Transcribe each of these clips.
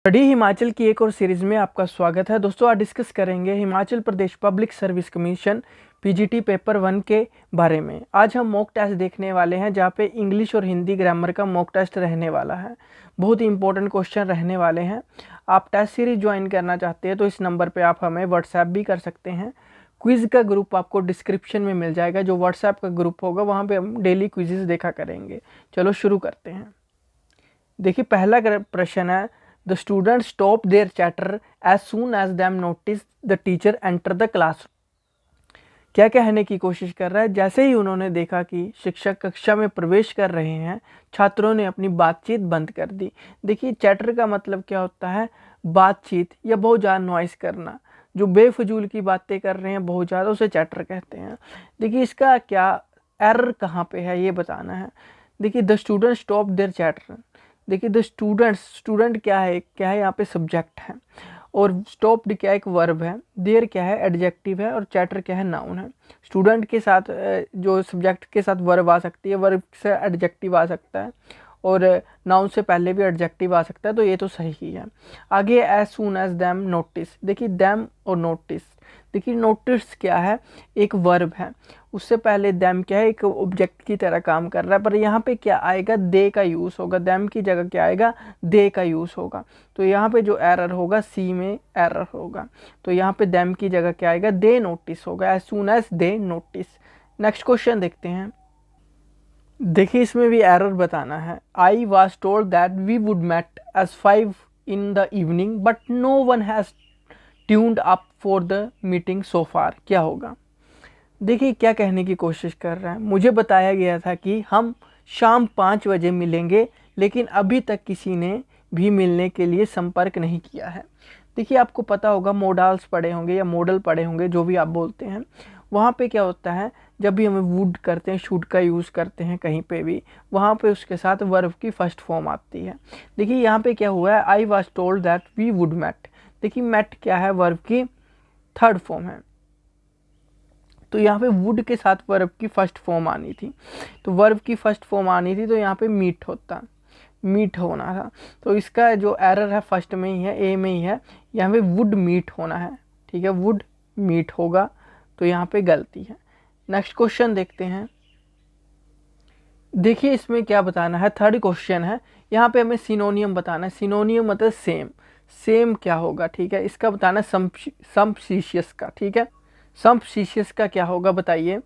Study Himachal की एक और सीरीज़ में आपका स्वागत है। दोस्तों आज डिस्कस करेंगे Himachal Pradesh public service commission PGT paper 1 के बारे में। आज हम मॉक टेस्ट देखने वाले हैं जहां पे इंग्लिश और हिंदी ग्रामर का मॉक टेस्ट रहने वाला है। बहुत ही इंपॉर्टेंट क्वेश्चन रहने वाले हैं। आप टेस्ट सीरीज ज्वाइन करना चाहते हैं तो इस नंबर पर आप हमें व्हाट्सएप भी कर सकते हैं। क्विज़ का ग्रुप आपको डिस्क्रिप्शन में मिल जाएगा। जो व्हाट्सएप का ग्रुप होगा वहाँ पर हम डेली क्विज़ देखा करेंगे। चलो शुरू करते हैं। देखिए पहला प्रश्न है, The students stop their chatter as soon as them notice the teacher enter the classroom। क्या कहने की कोशिश कर रहा है, जैसे ही उन्होंने देखा कि शिक्षक कक्षा में प्रवेश कर रहे हैं छात्रों ने अपनी बातचीत बंद कर दी। देखिए चैटर का मतलब क्या होता है, बातचीत या बहुत ज़्यादा नॉइस करना। जो बेफजूल की बातें कर रहे हैं बहुत ज़्यादा, उसे चैटर कहते हैं। देखिए इसका क्या एरर कहाँ पे है ये बताना है। देखिए the student stop their chatter. देखिए द स्टूडेंट क्या है यहाँ पे सब्जेक्ट है, और स्टॉप्ड क्या एक वर्ब है, देयर क्या है एडजेक्टिव है, और चैटर क्या है नाउन है। स्टूडेंट के साथ जो सब्जेक्ट के साथ वर्ब आ सकती है, वर्ब से एडजेक्टिव आ सकता है, और नाउन से पहले भी एडजेक्टिव आ सकता है, तो ये तो सही ही है। आगे as soon as them notice. देखिए दैम और नोटिस, देखिए नोटिस क्या है एक वर्ब है, उससे पहले दैम क्या है एक ऑब्जेक्ट की तरह काम कर रहा है, पर यहाँ पे क्या आएगा दे का यूज़ होगा। दैम की जगह क्या आएगा दे का यूज़ होगा। तो यहाँ पे जो एरर होगा सी में एरर होगा। तो यहाँ पे दैम की जगह क्या आएगा दे नोटिस होगा, as soon as they notice. Next question देखते हैं। देखिए इसमें भी एरर बताना है। I was told that we would met as 5 in the evening but no one has tuned up for the meeting so far. क्या होगा। देखिए क्या कहने की कोशिश कर रहा है, मुझे बताया गया था कि हम शाम 5 बजे मिलेंगे, लेकिन अभी तक किसी ने भी मिलने के लिए संपर्क नहीं किया है। देखिए आपको पता होगा मोडाल्स पढ़े होंगे या मॉडल पढ़े होंगे, जो भी आप बोलते हैं। वहाँ पे क्या होता है, जब भी हमें वुड करते हैं, शुड का यूज़ करते हैं कहीं पे भी, वहाँ पे उसके साथ वर्ब की फर्स्ट फॉर्म आती है। देखिए यहाँ पे क्या हुआ है, I was told that we would met. देखिए मेट क्या है वर्ब की थर्ड फॉर्म है, तो यहाँ पे वुड के साथ वर्ब की फर्स्ट फॉर्म आनी थी। तो वर्ब की फर्स्ट फॉर्म आनी थी तो यहाँ पे मीट होता, मीट होना था। तो इसका जो एरर है फर्स्ट में ही है, ए में ही है। यहाँ पे वुड मीट होना है, ठीक है, वुड मीट होगा, तो यहाँ पे गलती है। नेक्स्ट क्वेश्चन देखते हैं। देखिए इसमें क्या बताना है, थर्ड क्वेश्चन है। यहाँ पे हमें सिनोनियम बताना है। सिनोनियम मतलब सेम। सेम क्या होगा, ठीक है, इसका बताना है समशीशियस का, ठीक है। समशीशियस का क्या होगा बताइए।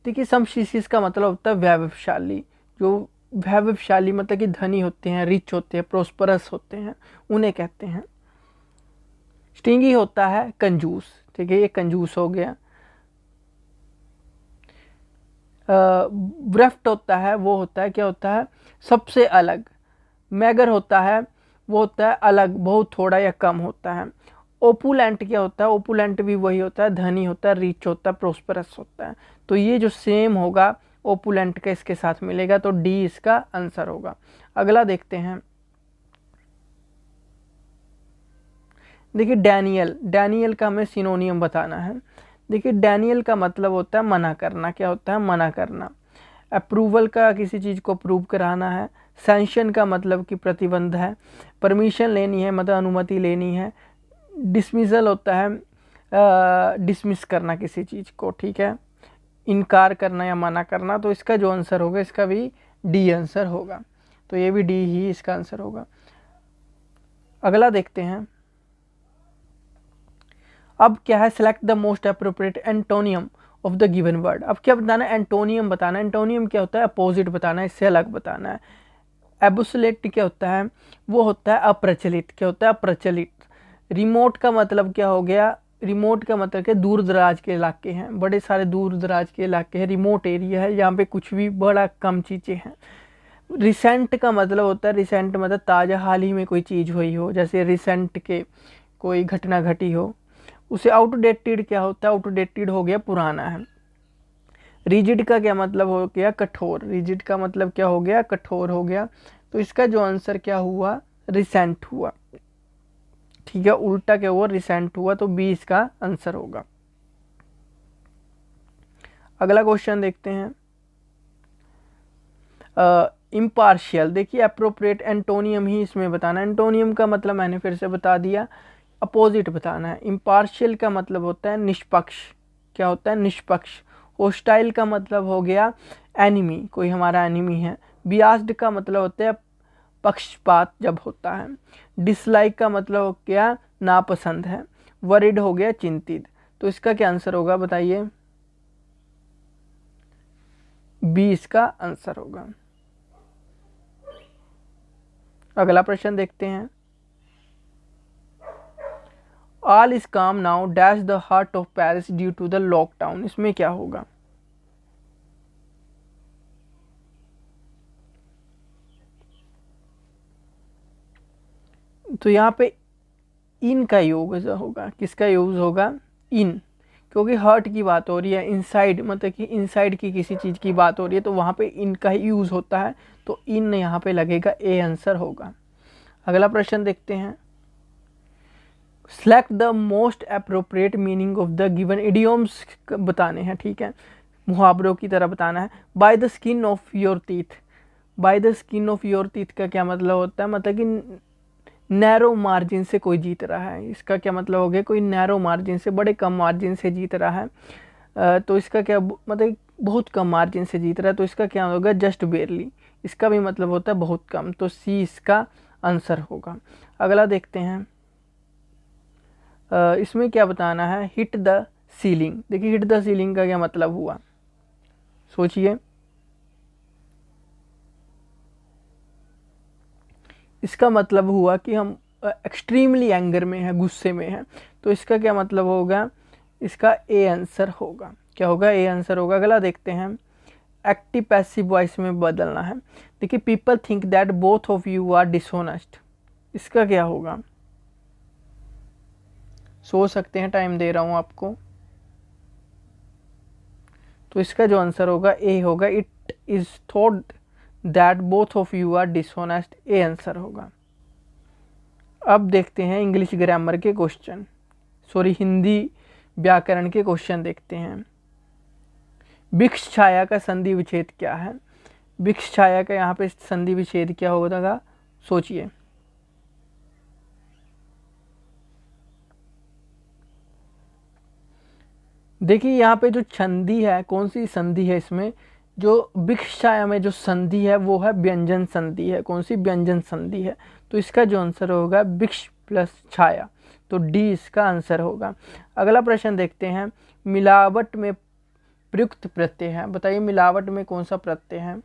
देखिए समशीशियस का मतलब होता है वैभवशाली। जो वैभवशाली मतलब कि धनी होते हैं, रिच होते हैं, प्रोस्परस होते हैं, उन्हें कहते हैं। स्टिंगी होता है कंजूस, ठीक है, ये कंजूस हो गया। ब्रेफ्ट होता है, वो होता है क्या होता है सबसे अलग। मैगर होता है, वो होता है अलग, बहुत थोड़ा या कम होता है। ओपुलेंट क्या होता है, ओपुलेंट भी वही होता है, धनी होता है, रिच होता है, प्रोस्परस होता है। तो ये जो सेम होगा ओपुलेंट का इसके साथ मिलेगा, तो डी इसका आंसर होगा। अगला देखते हैं। देखिए डैनियल, डैनियल का हमें सिनोनियम बताना है। देखिए डैनियल का मतलब होता है मना करना। क्या होता है मना करना। अप्रूवल का किसी चीज़ को अप्रूव कराना है। सैंक्शन का मतलब कि प्रतिबंध है। परमिशन लेनी है मतलब अनुमति लेनी है। डिसमिसल होता है डिसमिस करना किसी चीज़ को, ठीक है, इनकार करना या मना करना। तो इसका जो आंसर होगा इसका भी डी आंसर होगा, तो ये भी डी ही इसका आंसर होगा। अगला देखते हैं। अब क्या है, select the most appropriate antonym of the given word. अब क्या बताना है, एंटोनियम बताना है। एंटोनियम क्या होता है, अपोजिट बताना है, इससे अलग बताना है। एब्सोल्यूट क्या होता है, वो होता है अप्रचलित। क्या होता है अप्रचलित। रिमोट का मतलब क्या हो गया, रिमोट का मतलब क्या दूर दराज के इलाके हैं, बड़े सारे दूर दराज के इलाके हैं, रिमोट एरिया है, यहाँ पे कुछ भी बड़ा कम चीज़ें हैं। रिसेंट का मतलब होता है, रिसेंट मतलब ताज़ा, हाल ही में कोई चीज़ हुई हो, जैसे रिसेंट के कोई घटना घटी हो। उसे आउटडेटेड क्या होता है, आउटडेटेड हो गया पुराना है। रिजिड का क्या मतलब हो गया कठोर। रिजिड का मतलब क्या हो गया कठोर हो गया। तो इसका जो आंसर क्या हुआ रिसेंट हुआ, ठीक है, उल्टा क्या हुआ रिसेंट हुआ, तो बी इसका आंसर होगा। अगला क्वेश्चन देखते हैं। इम्पार्शियल, देखिए अप्रोप्रिएट एंटोनियम ही इसमें बताना है। एंटोनियम का मतलब मैंने फिर से बता दिया, अपोजिट बताना है। इम्पार्शियल का मतलब होता है निष्पक्ष, क्या होता है, निष्पक्ष। होस्टाइल का मतलब हो गया एनिमी, कोई हमारा एनिमी है। बियास्ड का मतलब होता है पक्षपात जब होता है। डिसलाइक का मतलब हो गया नापसंद है। वरिड हो गया चिंतित। तो इसका क्या आंसर होगा बताइए, बी इसका आंसर होगा। अगला प्रश्न देखते हैं। All is calm now dash the heart of Paris due to the lockdown, इसमें क्या होगा। तो यहाँ पे इन का यूज होगा, किसका यूज होगा, इन, क्योंकि हर्ट की बात हो रही है, इनसाइड मतलब कि इनसाइड की किसी चीज़ की बात हो रही है, तो वहाँ पे इन का ही यूज़ होता है, तो इन यहाँ पे लगेगा, ए आंसर होगा। अगला प्रश्न देखते हैं। Select the most appropriate meaning of the given idioms बताने हैं, ठीक है, मुहावरों की तरह बताना है। By the skin of your teeth, by the skin of your teeth का क्या मतलब होता है, मतलब कि नैरो मार्जिन से कोई जीत रहा है। इसका क्या मतलब हो गया, कोई नैरो मार्जिन से, बड़े कम मार्जिन से जीत रहा है। तो इसका क्या मतलब, बहुत कम मार्जिन से जीत रहा है, तो इसका क्या होगा, जस्ट बेयरली। इसका भी मतलब होता है बहुत कम, तो सी इसका आंसर होगा। अगला देखते हैं। इसमें क्या बताना है, हिट द सीलिंग। देखिए हिट द सीलिंग का क्या मतलब हुआ, सोचिए। इसका मतलब हुआ कि हम एक्सट्रीमली एंगर में है, गुस्से में है, तो इसका क्या मतलब होगा, इसका ए आंसर होगा। क्या होगा, ए आंसर होगा। अगला देखते हैं। एक्टिव पैसिव वॉइस में बदलना है। देखिए people think that both of you are dishonest, इसका क्या होगा, सोच सकते हैं, टाइम दे रहा हूं आपको। तो इसका जो आंसर होगा ए होगा। It is thought that both of you are dishonest, A answer होगा। अब देखते हैं इंग्लिश ग्रामर के क्वेश्चन, सॉरी हिंदी व्याकरण के क्वेश्चन देखते हैं। वृक्ष छाया का संधि विच्छेद क्या है। वृक्ष छाया का यहाँ पे संधि विच्छेद क्या होगा, सोचिए। देखिए यहाँ पे जो संधि है, कौन सी संधि है इसमें, जो वृक्ष छाया में जो संधि है वो है व्यंजन संधि है। कौन सी, व्यंजन संधि है। तो इसका जो आंसर होगा वृक्ष प्लस छाया, तो डी इसका आंसर होगा। अगला प्रश्न देखते हैं। मिलावट में प्रयुक्त प्रत्यय है, बताइए मिलावट में कौन सा प्रत्यय है।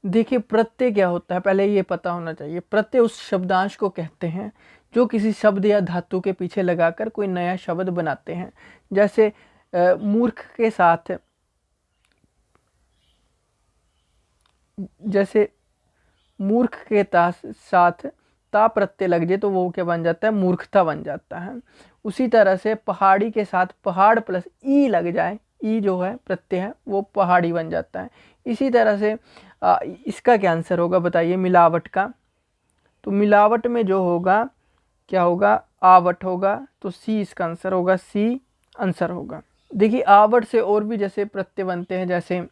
देखिए प्रत्यय क्या होता है, पहले ये पता होना चाहिए। प्रत्यय उस शब्दांश को कहते हैं जो किसी शब्द या धातु के पीछे लगाकर कोई नया शब्द बनाते हैं। जैसे मूर्ख के साथ, जैसे मूर्ख के साथ ता प्रत्यय लग जाए तो वो क्या बन जाता है, मूर्खता बन जाता है। उसी तरह से पहाड़ी के साथ पहाड़ प्लस ई लग जाए, ई जो है प्रत्यय है वो पहाड़ी बन जाता है। इसी तरह से इसका क्या आंसर होगा बताइए, मिलावट का। तो मिलावट में जो होगा क्या होगा, आवट होगा, तो सी इसका आंसर होगा, सी आंसर होगा। देखिए आवट से और भी जैसे प्रत्यय बनते हैं, जैसे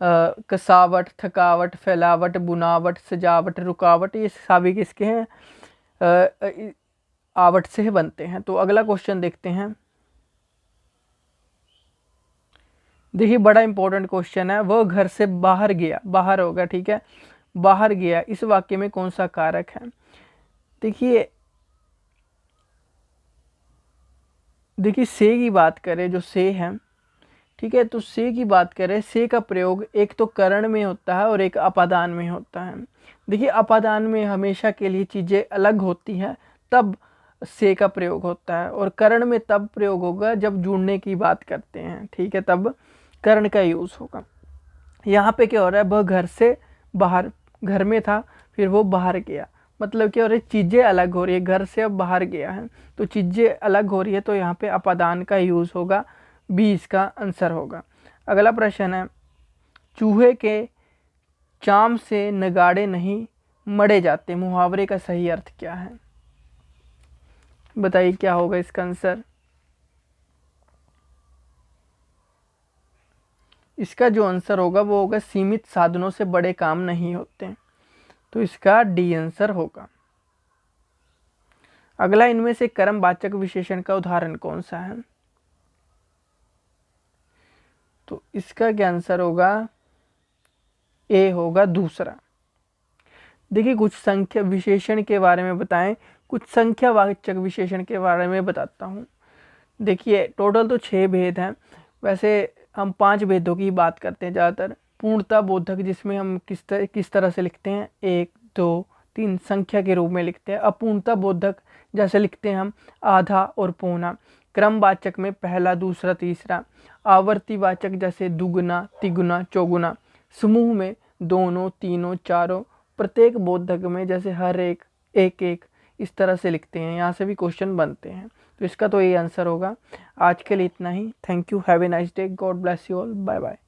कसावट, थकावट, फैलावट, बुनावट, सजावट, रुकावट, ये सभी किसके हैं, आवट से बनते हैं। तो अगला क्वेश्चन देखते हैं। देखिए बड़ा इंपॉर्टेंट क्वेश्चन है। वह घर से बाहर गया, बाहर होगा, ठीक है, बाहर गया, इस वाक्य में कौन सा कारक है। देखिए से की बात करें, जो से है, ठीक है, तो से की बात करें, से का प्रयोग एक तो करण में होता है और एक अपादान में होता है। देखिए अपादान में हमेशा के लिए चीज़ें अलग होती हैं, तब से का प्रयोग होता है, और करण में तब प्रयोग होगा जब जुड़ने की बात करते हैं, ठीक है, तब करण का यूज़ होगा। यहाँ पे क्या हो रहा है, वह घर से बाहर, घर में था फिर वो बाहर गया, मतलब क्या हो रहा है, चीज़ें अलग हो रही है, घर से अब बाहर गया है तो चीज़ें अलग हो रही है, तो यहाँ पे अपादान का यूज़ होगा, बी इसका आंसर होगा। अगला प्रश्न है। चूहे के चाम से नगाड़े नहीं मढ़े जाते, मुहावरे का सही अर्थ क्या है, बताइए क्या होगा इसका आंसर। इसका जो आंसर होगा वो होगा सीमित साधनों से बड़े काम नहीं होते, तो इसका डी आंसर होगा। अगला, इनमें से कर्मवाचक विशेषण का उदाहरण कौन सा है? तो इसका क्या आंसर होगा? ए होगा दूसरा। देखिए, कुछ संख्या विशेषण के बारे में बताएं, कुछ संख्यावाचक विशेषण के बारे में बताता हूँ। देखिए, टोटल तो 6 भेद हैं, वैसे हम 5 भेदों की बात करते हैं ज़्यादातर। पूर्णता बोधक, जिसमें हम किस तरह से लिखते हैं, 1 2 3 संख्या के रूप में लिखते हैं। अपूर्णता बोधक जैसे लिखते हैं हम आधा और पौना। क्रमवाचक में पहला, दूसरा, तीसरा। आवर्तीवाचक जैसे दुगुना, तिगुना, चौगुना। समूह में दोनों, तीनों, चारों। प्रत्येक बोधक में जैसे हर एक, एक एक, इस तरह से लिखते हैं। यहाँ से भी क्वेश्चन बनते हैं, तो इसका तो ये आंसर होगा। आज के लिए इतना ही। Thank you, have a nice day, God bless you all, bye bye.